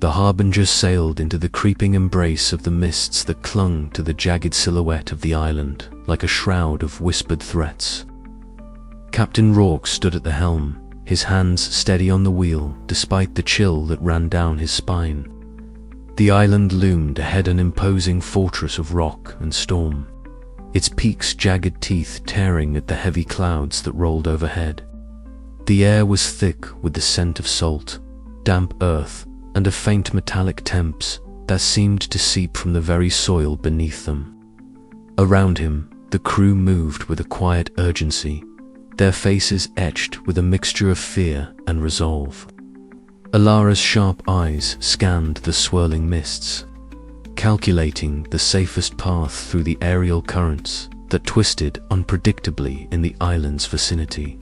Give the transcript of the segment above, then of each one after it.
The Harbinger sailed into the creeping embrace of the mists that clung to the jagged silhouette of the island like a shroud of whispered threats. Captain Rourke stood at the helm, his hands steady on the wheel despite the chill that ran down his spine. The island loomed ahead, an imposing fortress of rock and storm, its peaks jagged teeth tearing at the heavy clouds that rolled overhead. The air was thick with the scent of salt, damp earth, and a faint metallic temps that seemed to seep from the very soil beneath them. Around him, the crew moved with a quiet urgency, their faces etched with a mixture of fear and resolve. Alara's sharp eyes scanned the swirling mists, calculating the safest path through the aerial currents that twisted unpredictably in the island's vicinity.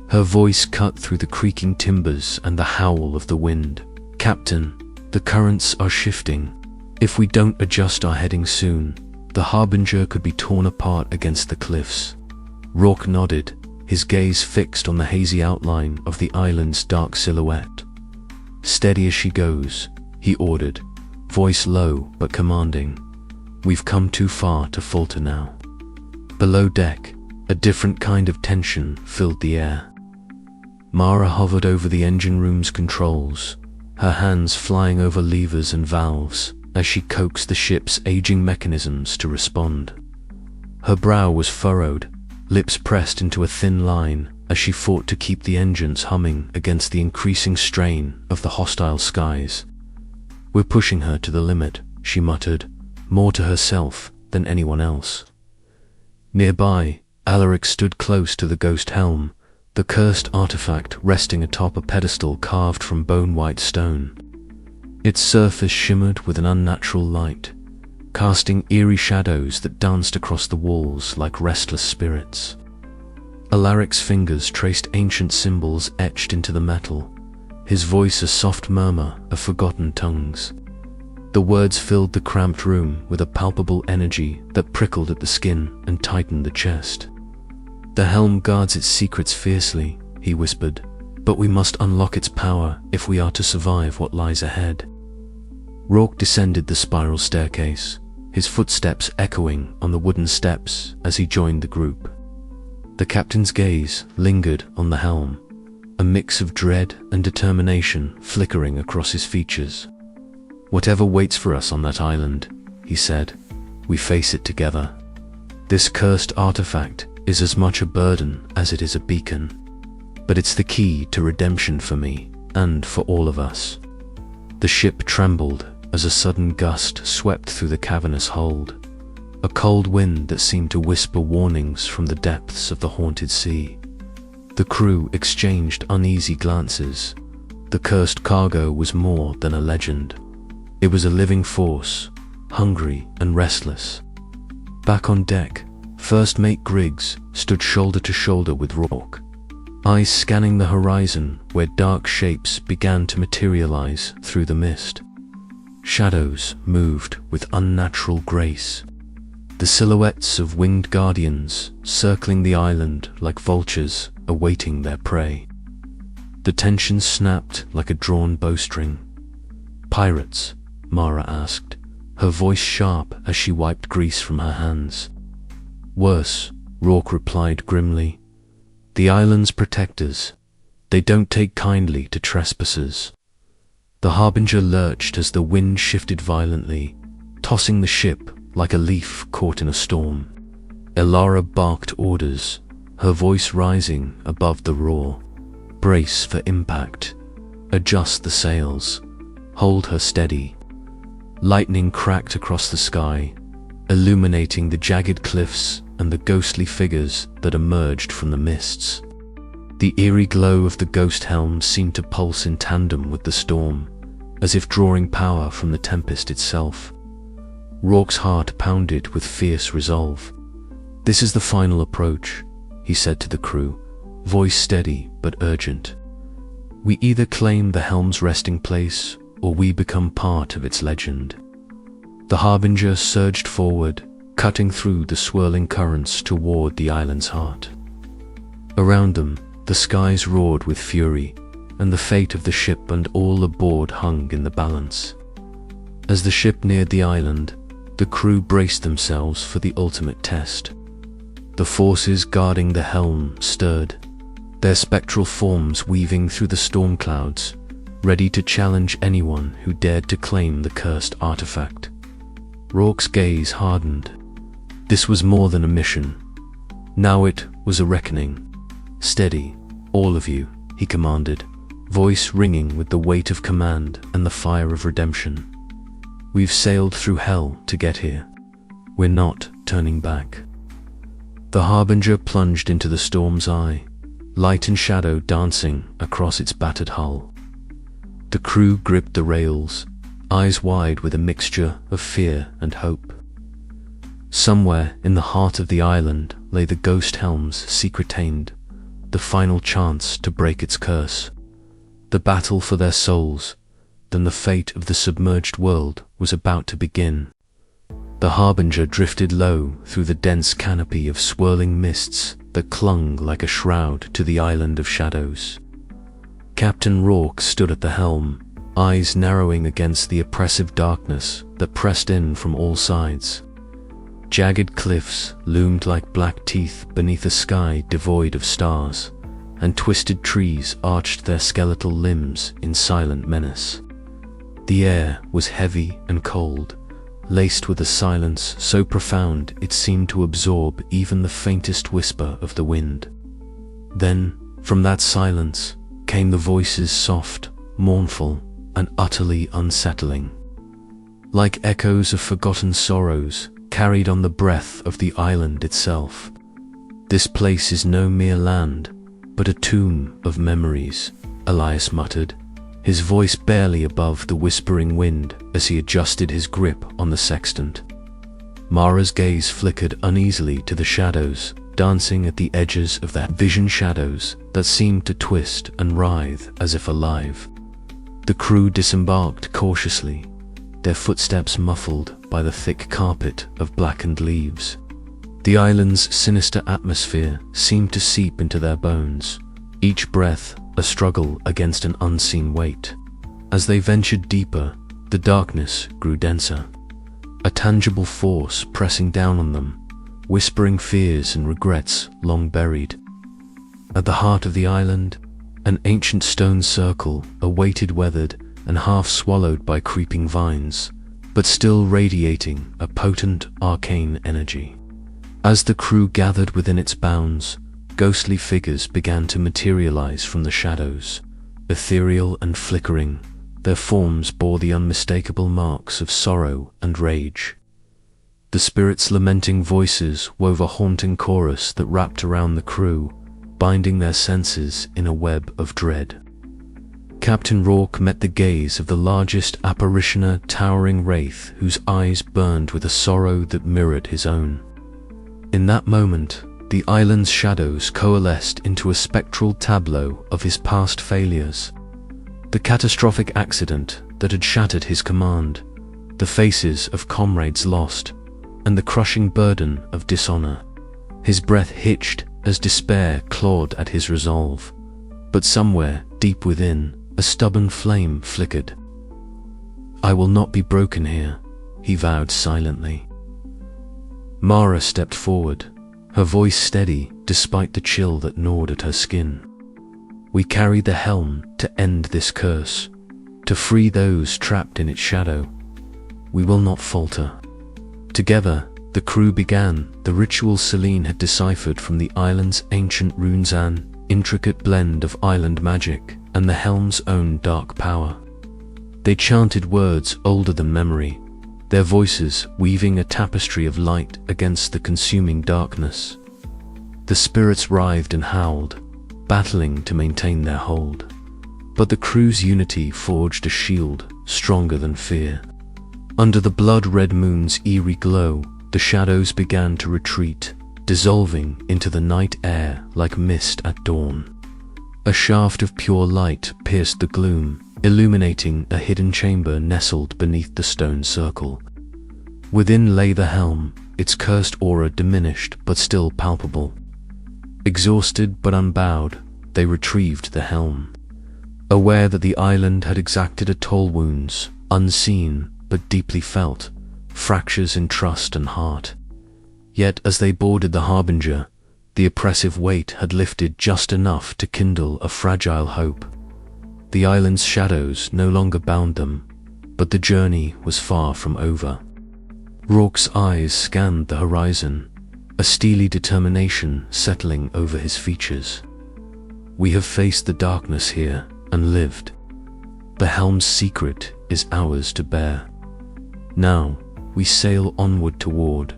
Her voice cut through the creaking timbers and the howl of the wind. "Captain, the currents are shifting. If we don't adjust our heading soon, the Harbinger could be torn apart against the cliffs." Rourke nodded, his gaze fixed on the hazy outline of the island's dark silhouette. "Steady as she goes," he ordered, voice low but commanding. "We've come too far to falter now." Below deck, a different kind of tension filled the air. Mara hovered over the engine room's controls, her hands flying over levers and valves as she coaxed the ship's aging mechanisms to respond. Her brow was furrowed, lips pressed into a thin line as she fought to keep the engines humming against the increasing strain of the hostile skies. "We're pushing her to the limit," she muttered, more to herself than anyone else. Nearby, Alaric stood close to the ghost helm, the cursed artifact resting atop a pedestal carved from bone-white stone. Its surface shimmered with an unnatural light, casting eerie shadows that danced across the walls like restless spirits. Alaric's fingers traced ancient symbols etched into the metal, his voice a soft murmur of forgotten tongues. The words filled the cramped room with a palpable energy that prickled at the skin and tightened the chest. "The helm guards its secrets fiercely," he whispered, "but we must unlock its power if we are to survive what lies ahead." Rourke descended the spiral staircase, his footsteps echoing on the wooden steps as he joined the group. The captain's gaze lingered on the helm, a mix of dread and determination flickering across his features. "Whatever waits for us on that island," he said, "we face it together. This cursed artifact is as much a burden as it is a beacon, but it's the key to redemption for me and for all of us." The ship trembled as a sudden gust swept through the cavernous hold, a cold wind that seemed to whisper warnings from the depths of the haunted sea. The crew exchanged uneasy glances. The cursed cargo was more than a legend. It was a living force, hungry and restless. Back on deck, First Mate Griggs stood shoulder to shoulder with Rourke, eyes scanning the horizon where dark shapes began to materialize through the mist. Shadows moved with unnatural grace, the silhouettes of winged guardians circling the island like vultures awaiting their prey. The tension snapped like a drawn bowstring. "Pirates?" Mara asked, her voice sharp as she wiped grease from her hands. "Worse," Rourke replied grimly. "The island's protectors. They don't take kindly to trespassers." The Harbinger lurched as the wind shifted violently, tossing the ship like a leaf caught in a storm. Elara barked orders, her voice rising above the roar. "Brace for impact. Adjust the sails. Hold her steady." Lightning cracked across the sky, illuminating the jagged cliffs and the ghostly figures that emerged from the mists. The eerie glow of the ghost helm seemed to pulse in tandem with the storm, as if drawing power from the tempest itself. Rourke's heart pounded with fierce resolve. "This is the final approach," he said to the crew, voice steady but urgent. "We either claim the helm's resting place or we become part of its legend." The Harbinger surged forward, cutting through the swirling currents toward the island's heart. Around them, the skies roared with fury, and the fate of the ship and all aboard hung in the balance. As the ship neared the island, the crew braced themselves for the ultimate test. The forces guarding the Helm stirred, their spectral forms weaving through the storm clouds, ready to challenge anyone who dared to claim the cursed artifact. Rourke's gaze hardened. This was more than a mission. Now it was a reckoning. "Steady, all of you," he commanded, voice ringing with the weight of command and the fire of redemption. "We've sailed through hell to get here. We're not turning back." The Harbinger plunged into the storm's eye, light and shadow dancing across its battered hull. The crew gripped the rails, eyes wide with a mixture of fear and hope. Somewhere in the heart of the island lay the ghost Helm's secret aid, the final chance to break its curse. The battle for their souls, then the fate of the submerged world, was about to begin. The Harbinger drifted low through the dense canopy of swirling mists that clung like a shroud to the island of shadows. Captain Rourke stood at the helm, eyes narrowing against the oppressive darkness that pressed in from all sides. Jagged cliffs loomed like black teeth beneath a sky devoid of stars, and twisted trees arched their skeletal limbs in silent menace. The air was heavy and cold, laced with a silence so profound it seemed to absorb even the faintest whisper of the wind. Then, from that silence, came the voices, soft, mournful, and utterly unsettling. Like echoes of forgotten sorrows, carried on the breath of the island itself. "This place is no mere land, but a tomb of memories," Elias muttered, his voice barely above the whispering wind as he adjusted his grip on the sextant. Mara's gaze flickered uneasily to the shadows, dancing at the edges of that vision, shadows that seemed to twist and writhe as if alive. The crew disembarked cautiously, their footsteps muffled by the thick carpet of blackened leaves. The island's sinister atmosphere seemed to seep into their bones, each breath a struggle against an unseen weight. As they ventured deeper, the darkness grew denser, a tangible force pressing down on them, whispering fears and regrets long buried. At the heart of the island, an ancient stone circle awaited, weathered and half swallowed by creeping vines, but still radiating a potent arcane energy. As the crew gathered within its bounds, ghostly figures began to materialize from the shadows, ethereal and flickering. Their forms bore the unmistakable marks of sorrow and rage. The spirits' lamenting voices wove a haunting chorus that wrapped around the crew, binding their senses in a web of dread. Captain Rourke met the gaze of the largest apparitioner, towering wraith whose eyes burned with a sorrow that mirrored his own. In that moment, the island's shadows coalesced into a spectral tableau of his past failures. The catastrophic accident that had shattered his command, the faces of comrades lost, and the crushing burden of dishonor. His breath hitched as despair clawed at his resolve, but somewhere deep within, a stubborn flame flickered. "I will not be broken here," he vowed silently. Mara stepped forward, her voice steady despite the chill that gnawed at her skin. "We carry the helm to end this curse, to free those trapped in its shadow. We will not falter." Together, the crew began the ritual Celine had deciphered from the island's ancient runes, an intricate blend of island magic and the helm's own dark power. They chanted words older than memory, their voices weaving a tapestry of light against the consuming darkness. The spirits writhed and howled, battling to maintain their hold. But the crew's unity forged a shield stronger than fear. Under the blood-red moon's eerie glow, the shadows began to retreat, dissolving into the night air like mist at dawn. A shaft of pure light pierced the gloom, illuminating a hidden chamber nestled beneath the stone circle. Within lay the helm, its cursed aura diminished but still palpable. Exhausted but unbowed, they retrieved the helm. aware that the island had exacted a toll, wounds, unseen but deeply felt, fractures in trust and heart. Yet as they boarded the Harbinger, the oppressive weight had lifted just enough to kindle a fragile hope. The island's shadows no longer bound them, but the journey was far from over. Rourke's eyes scanned the horizon, a steely determination settling over his features. We have faced the darkness here and lived. The Helm's secret is ours to bear. Now we sail onward toward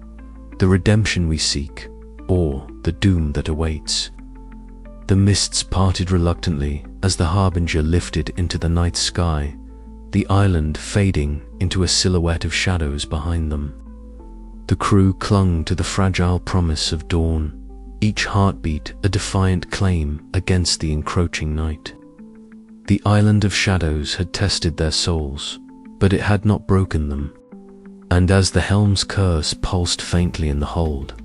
the redemption we seek, or the doom that awaits. The mists parted reluctantly as the Harbinger lifted into the night sky, the island fading into a silhouette of shadows behind them. The crew clung to the fragile promise of dawn, each heartbeat a defiant claim against the encroaching night. The island of shadows had tested their souls, but it had not broken them. And as the Helm's curse pulsed faintly in the hold,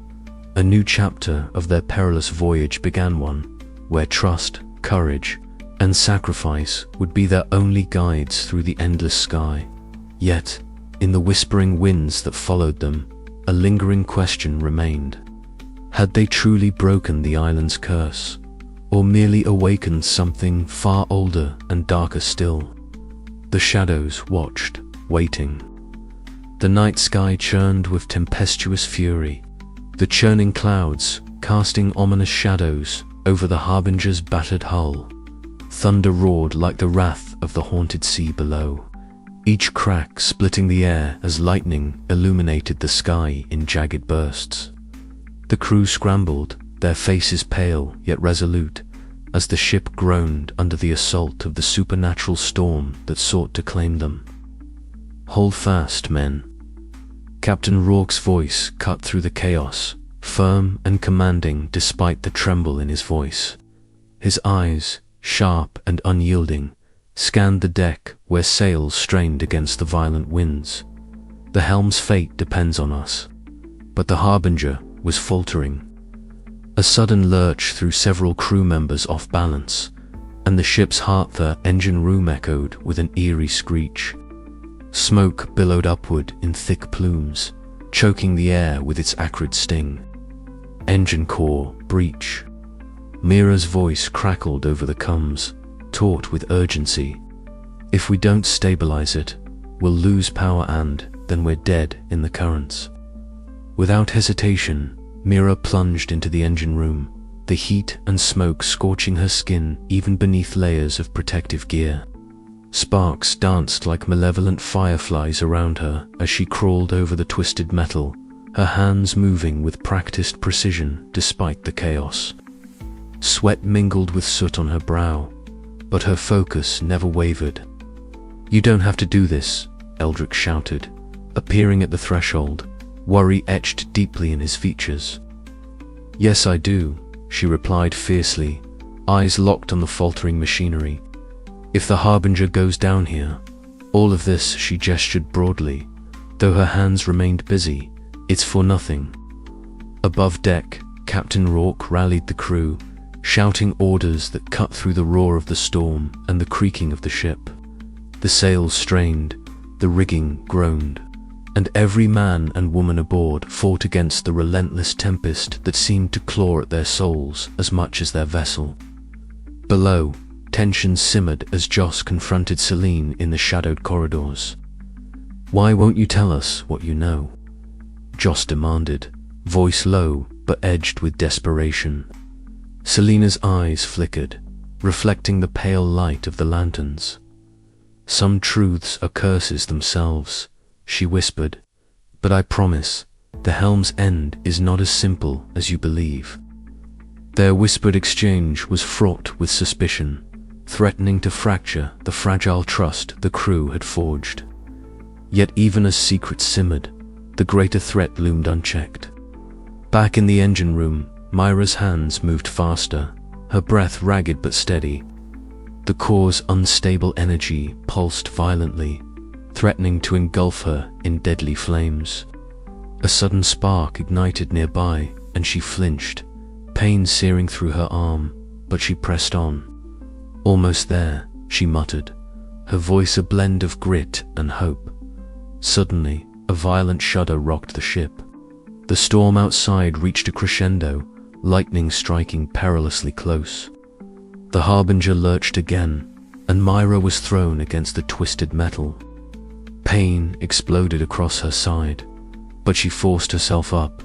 a new chapter of their perilous voyage began, one where trust, courage, and sacrifice would be their only guides through the endless sky. Yet, in the whispering winds that followed them, a lingering question remained. Had they truly broken the island's curse, or merely awakened something far older and darker still? The shadows watched, waiting. The night sky churned with tempestuous fury, the churning clouds casting ominous shadows over the Harbinger's battered hull. Thunder roared like the wrath of the haunted sea below, each crack splitting the air as lightning illuminated the sky in jagged bursts. The crew scrambled, their faces pale yet resolute, as the ship groaned under the assault of the supernatural storm that sought to claim them. "Hold fast, men." Captain Rourke's voice cut through the chaos, firm and commanding despite the tremble in his voice. His eyes, sharp and unyielding, scanned the deck where sails strained against the violent winds. The Helm's fate depends on us. But the Harbinger was faltering. A sudden lurch threw several crew members off balance, and the ship's heart, the engine room, echoed with an eerie screech. Smoke billowed upward in thick plumes, choking the air with its acrid sting. Engine core breach. Mira's voice crackled over the comms, taut with urgency. "If we don't stabilize it, we'll lose power and then we're dead in the currents." Without hesitation, Mira plunged into the engine room, the heat and smoke scorching her skin even beneath layers of protective gear. Sparks danced like malevolent fireflies around her as she crawled over the twisted metal, her hands moving with practiced precision despite the chaos. Sweat mingled with soot on her brow, but her focus never wavered. "You don't have to do this," Eldrick shouted, appearing at the threshold, worry etched deeply in his features. "Yes, I do," she replied fiercely, eyes locked on the faltering machinery. "If the Harbinger goes down here, all of this," she gestured broadly, though her hands remained busy, "it's for nothing." Above deck, Captain Rourke rallied the crew, shouting orders that cut through the roar of the storm and the creaking of the ship. The sails strained, the rigging groaned, and every man and woman aboard fought against the relentless tempest that seemed to claw at their souls as much as their vessel. Below, tension simmered as Joss confronted Celine in the shadowed corridors. "Why won't you tell us what you know?" Joss demanded, voice low but edged with desperation. Selina's eyes flickered, reflecting the pale light of the lanterns. "Some truths are curses themselves," she whispered, "but I promise, the Helm's end is not as simple as you believe." Their whispered exchange was fraught with suspicion, threatening to fracture the fragile trust the crew had forged. Yet even as secrets simmered, the greater threat loomed unchecked. Back in the engine room, Myra's hands moved faster, her breath ragged but steady. The core's unstable energy pulsed violently, threatening to engulf her in deadly flames. A sudden spark ignited nearby, and she flinched, pain searing through her arm, but she pressed on. Almost there, she muttered, her voice a blend of grit and hope. Suddenly, a violent shudder rocked the ship. The storm outside reached a crescendo, lightning striking perilously close. The Harbinger lurched again, and Myra was thrown against the twisted metal. Pain exploded across her side, but she forced herself up,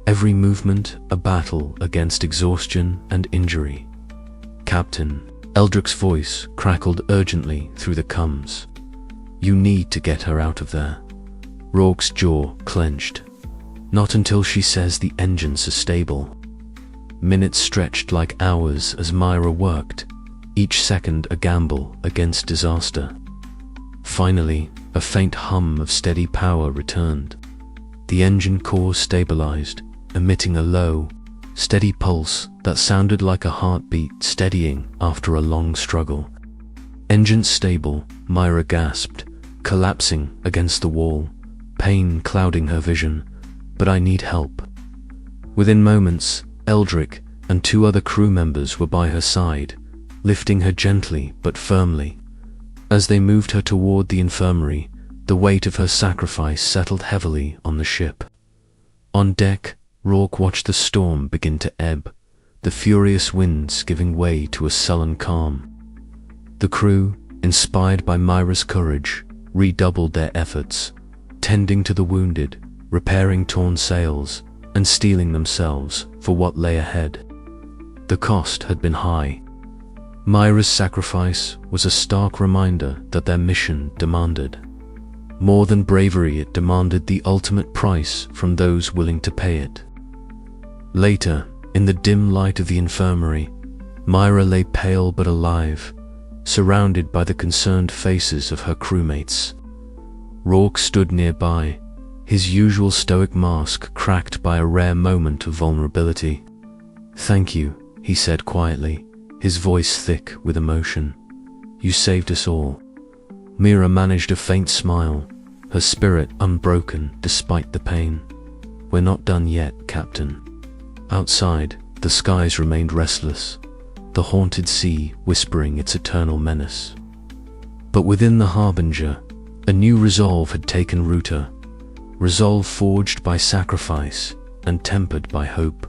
every movement a battle against exhaustion and injury. "Captain," Eldrick's voice crackled urgently through the cums. "You need to get her out of there." Rourke's jaw clenched. "Not until she says the engines are stable." Minutes stretched like hours as Myra worked, each second a gamble against disaster. Finally, a faint hum of steady power returned. The engine core stabilized, emitting a low, steady pulse that sounded like a heartbeat steadying after a long struggle. "Engine stable," Myra gasped, collapsing against the wall, pain clouding her vision. "But I need help." Within moments, Eldrick and 2 other crew members were by her side, lifting her gently but firmly. As they moved her toward the infirmary, the weight of her sacrifice settled heavily on the ship. On deck, Rourke watched the storm begin to ebb, the furious winds giving way to a sullen calm. The crew, inspired by Myra's courage, redoubled their efforts, tending to the wounded, repairing torn sails, and steeling themselves for what lay ahead. The cost had been high. Myra's sacrifice was a stark reminder that their mission demanded. More than bravery, it demanded the ultimate price from those willing to pay it. Later, in the dim light of the infirmary, Myra lay pale but alive, surrounded by the concerned faces of her crewmates. Rourke stood nearby, his usual stoic mask cracked by a rare moment of vulnerability. "Thank you," he said quietly, his voice thick with emotion. "You saved us all." Myra managed a faint smile, her spirit unbroken despite the pain. "We're not done yet, Captain." Outside, the skies remained restless, the haunted sea whispering its eternal menace. But within the Harbinger, a new resolve had taken root, a resolve forged by sacrifice and tempered by hope.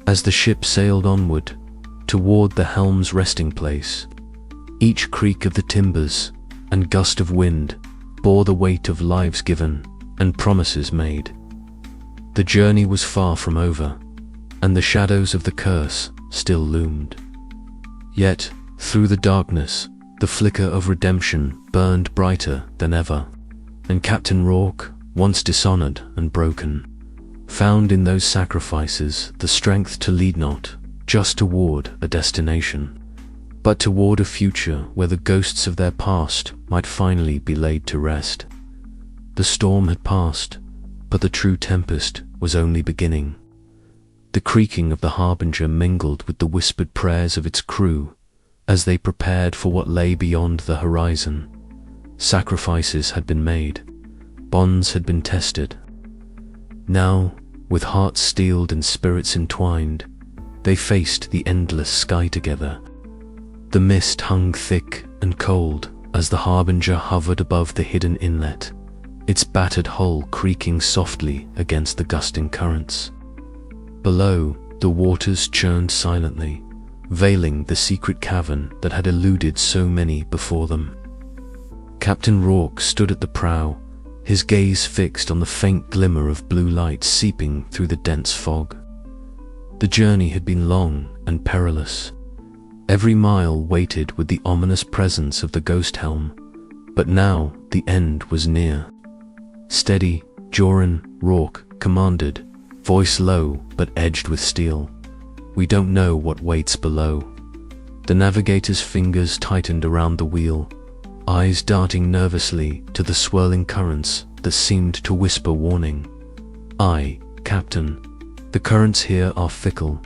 As the ship sailed onward, toward the Helm's resting place, each creak of the timbers and gust of wind bore the weight of lives given and promises made. The journey was far from over, and the shadows of the curse still loomed. Yet, through the darkness, the flicker of redemption burned brighter than ever, and Captain Rourke, once dishonored and broken, found in those sacrifices the strength to lead not just toward a destination, but toward a future where the ghosts of their past might finally be laid to rest. The storm had passed, but the true tempest was only beginning. The creaking of the Harbinger mingled with the whispered prayers of its crew as they prepared for what lay beyond the horizon. Sacrifices had been made, bonds had been tested. Now, with hearts steeled and spirits entwined, they faced the endless sky together. The mist hung thick and cold as the Harbinger hovered above the hidden inlet, its battered hull creaking softly against the gusting currents. Below, the waters churned silently, veiling the secret cavern that had eluded so many before them. Captain Rourke stood at the prow, his gaze fixed on the faint glimmer of blue light seeping through the dense fog. The journey had been long and perilous. Every mile weighted with the ominous presence of the ghost helm, but now the end was near. "Steady, Joran," Rourke commanded, voice low but edged with steel. "We don't know what waits below." The navigator's fingers tightened around the wheel, eyes darting nervously to the swirling currents that seemed to whisper warning. "Aye, Captain, the currents here are fickle,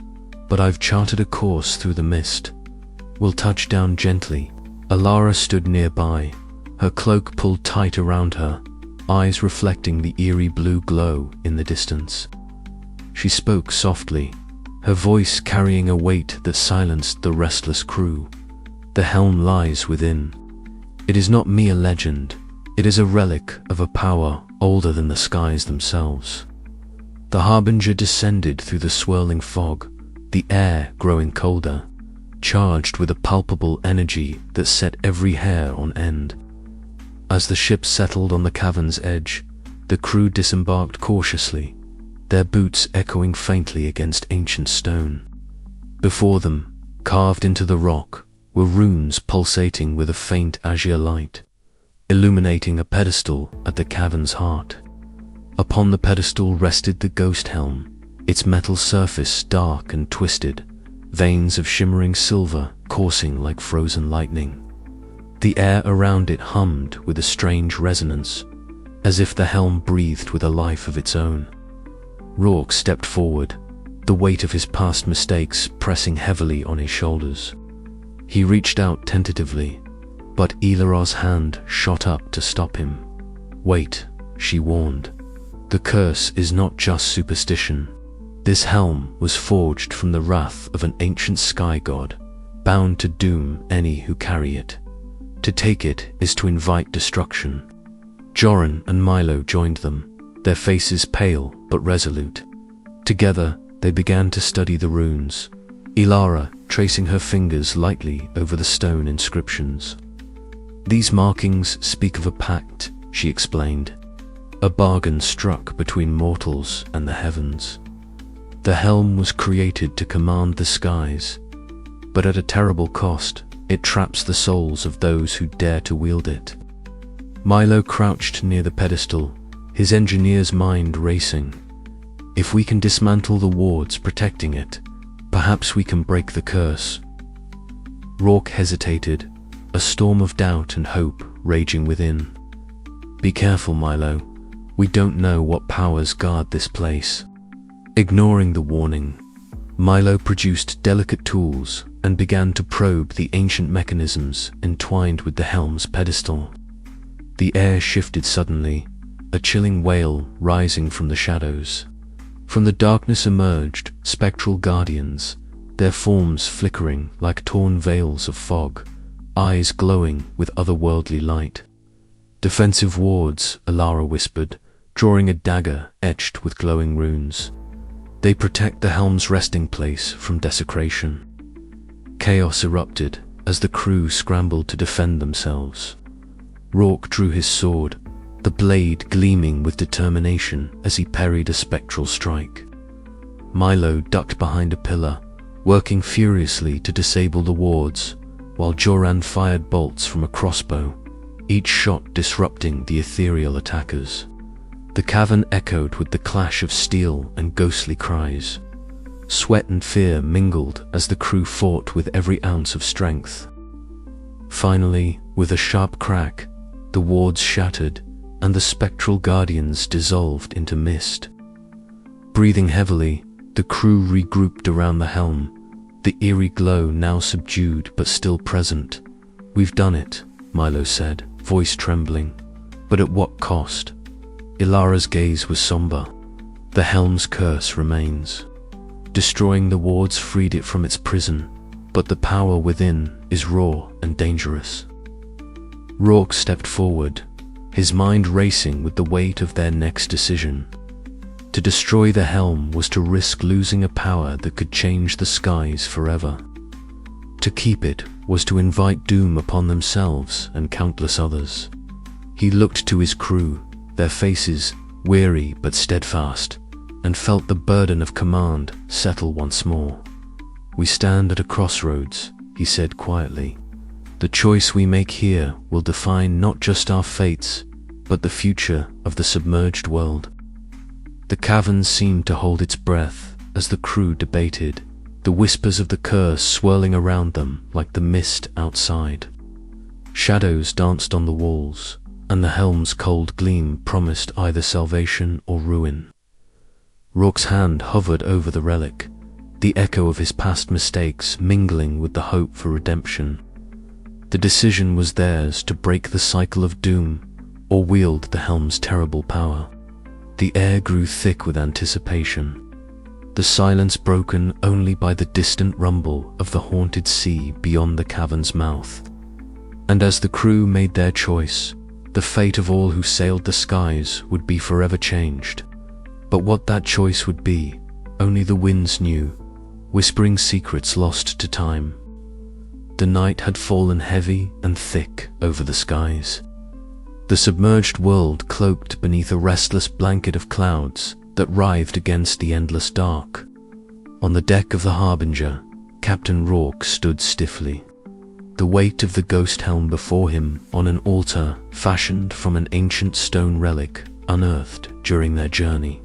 but I've charted a course through the mist. We'll touch down gently." Alara stood nearby, her cloak pulled tight around her, eyes reflecting the eerie blue glow in the distance. She spoke softly, her voice carrying a weight that silenced the restless crew. The helm lies within. It is not mere legend. It is a relic of a power older than the skies themselves. The harbinger descended through the swirling fog, the air growing colder, charged with a palpable energy that set every hair on end. As the ship settled on the cavern's edge, the crew disembarked cautiously, their boots echoing faintly against ancient stone. Before them, carved into the rock, were runes pulsating with a faint azure light, illuminating a pedestal at the cavern's heart. Upon the pedestal rested the ghost helm, its metal surface dark and twisted, veins of shimmering silver coursing like frozen lightning. The air around it hummed with a strange resonance, as if the helm breathed with a life of its own. Rourke stepped forward, the weight of his past mistakes pressing heavily on his shoulders. He reached out tentatively, but Elara's hand shot up to stop him. "Wait," she warned. "The curse is not just superstition. This helm was forged from the wrath of an ancient sky god, bound to doom any who carry it. To take it is to invite destruction." Joran and Milo joined them, their faces pale but resolute. Together, they began to study the runes, Elara tracing her fingers lightly over the stone inscriptions. "These markings speak of a pact," she explained, "a bargain struck between mortals and the heavens. The helm was created to command the skies, but at a terrible cost, it traps the souls of those who dare to wield it." Milo crouched near the pedestal, his engineer's mind racing. "If we can dismantle the wards protecting it, perhaps we can break the curse." Rourke hesitated, a storm of doubt and hope raging within. "Be careful, Milo. We don't know what powers guard this place." Ignoring the warning, Milo produced delicate tools and began to probe the ancient mechanisms entwined with the helm's pedestal. The air shifted suddenly, a chilling wail rising from the shadows. From the darkness emerged spectral guardians, their forms flickering like torn veils of fog, eyes glowing with otherworldly light. "Defensive wards," Elara whispered, drawing a dagger etched with glowing runes. "They protect the helm's resting place from desecration." Chaos erupted as the crew scrambled to defend themselves. Rourke drew his sword, the blade gleaming with determination as he parried a spectral strike. Milo ducked behind a pillar, working furiously to disable the wards, while Joran fired bolts from a crossbow, each shot disrupting the ethereal attackers. The cavern echoed with the clash of steel and ghostly cries. Sweat and fear mingled as the crew fought with every ounce of strength. Finally, with a sharp crack, the wards shattered, and the spectral guardians dissolved into mist. Breathing heavily, the crew regrouped around the helm, the eerie glow now subdued but still present. "We've done it," Milo said, voice trembling. "But at what cost?" Elara's gaze was somber. "The helm's curse remains. Destroying the wards freed it from its prison, but the power within is raw and dangerous." Rourke stepped forward, his mind racing with the weight of their next decision. To destroy the helm was to risk losing a power that could change the skies forever. To keep it was to invite doom upon themselves and countless others. He looked to his crew, their faces weary but steadfast, and felt the burden of command settle once more. "We stand at a crossroads," he said quietly. "The choice we make here will define not just our fates, but the future of the submerged world." The cavern seemed to hold its breath as the crew debated, the whispers of the curse swirling around them like the mist outside. Shadows danced on the walls, and the helm's cold gleam promised either salvation or ruin. Rourke's hand hovered over the relic, the echo of his past mistakes mingling with the hope for redemption. The decision was theirs to break the cycle of doom or wield the helm's terrible power. The air grew thick with anticipation. the silence broken only by the distant rumble of the haunted sea beyond the cavern's mouth. And as the crew made their choice, the fate of all who sailed the skies would be forever changed. But what that choice would be, only the winds knew, whispering secrets lost to time. The night had fallen heavy and thick over the skies. The submerged world cloaked beneath a restless blanket of clouds that writhed against the endless dark. On the deck of the Harbinger, Captain Rourke stood stiffly, the weight of the ghost helm before him on an altar fashioned from an ancient stone relic unearthed during their journey.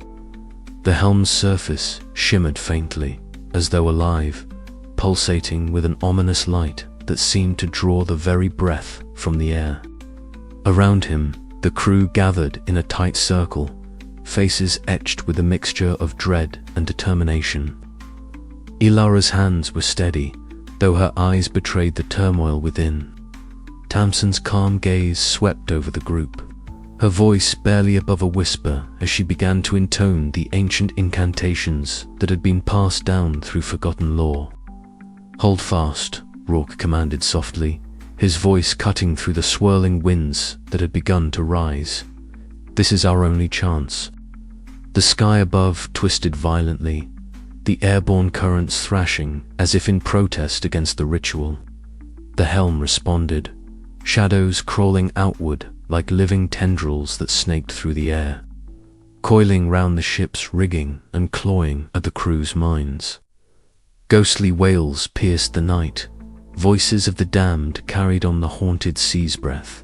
The helm's surface shimmered faintly, as though alive, pulsating with an ominous light that seemed to draw the very breath from the air. Around him, the crew gathered in a tight circle, faces etched with a mixture of dread and determination. Ilara's hands were steady, though her eyes betrayed the turmoil within. Tamsin's calm gaze swept over the group, her voice barely above a whisper as she began to intone the ancient incantations that had been passed down through forgotten lore. "Hold fast," Rourke commanded softly, his voice cutting through the swirling winds that had begun to rise. "This is our only chance." The sky above twisted violently, the airborne currents thrashing as if in protest against the ritual. The helm responded, shadows crawling outward like living tendrils that snaked through the air, coiling round the ship's rigging and clawing at the crew's minds. Ghostly wails pierced the night, voices of the damned carried on the haunted sea's breath.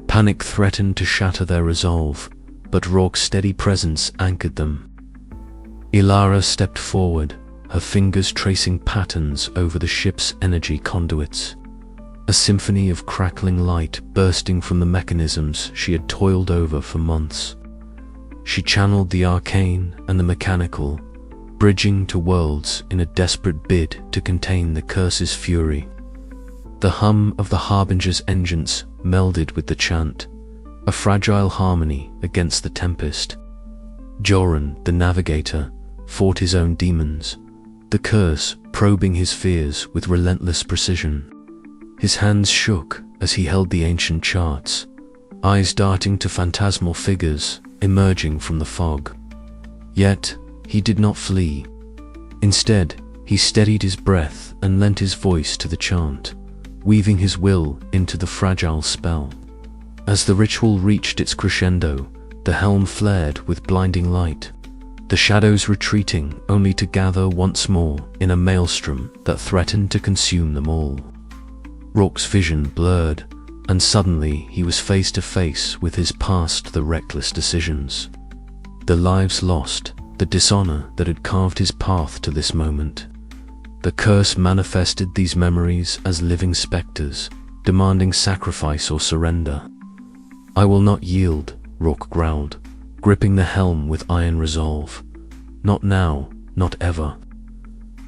Panic threatened to shatter their resolve, but Rourke's steady presence anchored them. Ilara stepped forward, her fingers tracing patterns over the ship's energy conduits, a symphony of crackling light bursting from the mechanisms she had toiled over for months. She channeled the arcane and the mechanical, bridging to worlds in a desperate bid to contain the curse's fury. The hum of the Harbinger's engines melded with the chant, a fragile harmony against the tempest. Joran, the navigator, fought his own demons, the curse probing his fears with relentless precision. His hands shook as he held the ancient charts, eyes darting to phantasmal figures emerging from the fog. Yet, he did not flee. Instead, he steadied his breath and lent his voice to the chant, weaving his will into the fragile spell. As the ritual reached its crescendo, the helm flared with blinding light, the shadows retreating only to gather once more in a maelstrom that threatened to consume them all. Rourke's vision blurred, and suddenly he was face to face with his past, the reckless decisions, the lives lost, the dishonor that had carved his path to this moment. The curse manifested these memories as living specters, demanding sacrifice or surrender. "I will not yield," Rourke growled, gripping the helm with iron resolve. "Not now, not ever."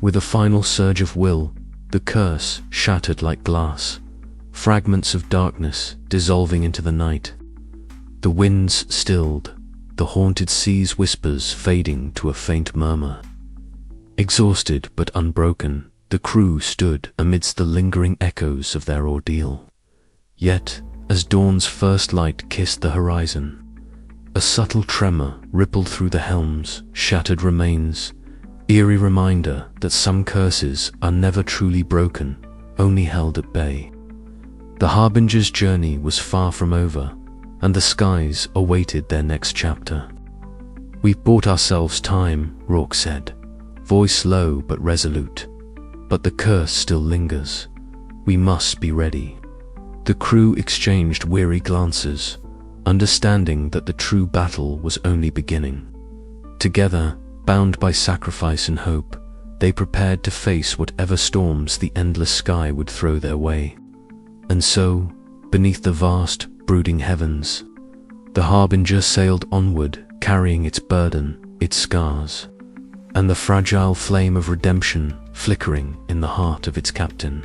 With a final surge of will, the curse shattered like glass, fragments of darkness dissolving into the night. The winds stilled, the haunted sea's whispers fading to a faint murmur. Exhausted but unbroken, the crew stood amidst the lingering echoes of their ordeal. Yet, as dawn's first light kissed the horizon, a subtle tremor rippled through the helm's shattered remains, eerie reminder that some curses are never truly broken, only held at bay. The Harbinger's journey was far from over, and the skies awaited their next chapter. "We've bought ourselves time," Rourke said, voice low but resolute. "But the curse still lingers. We must be ready." The crew exchanged weary glances, understanding that the true battle was only beginning. Together, bound by sacrifice and hope, they prepared to face whatever storms the endless sky would throw their way. And so, beneath the vast, brooding heavens, the Harbinger sailed onward, carrying its burden, its scars, and the fragile flame of redemption flickering in the heart of its captain.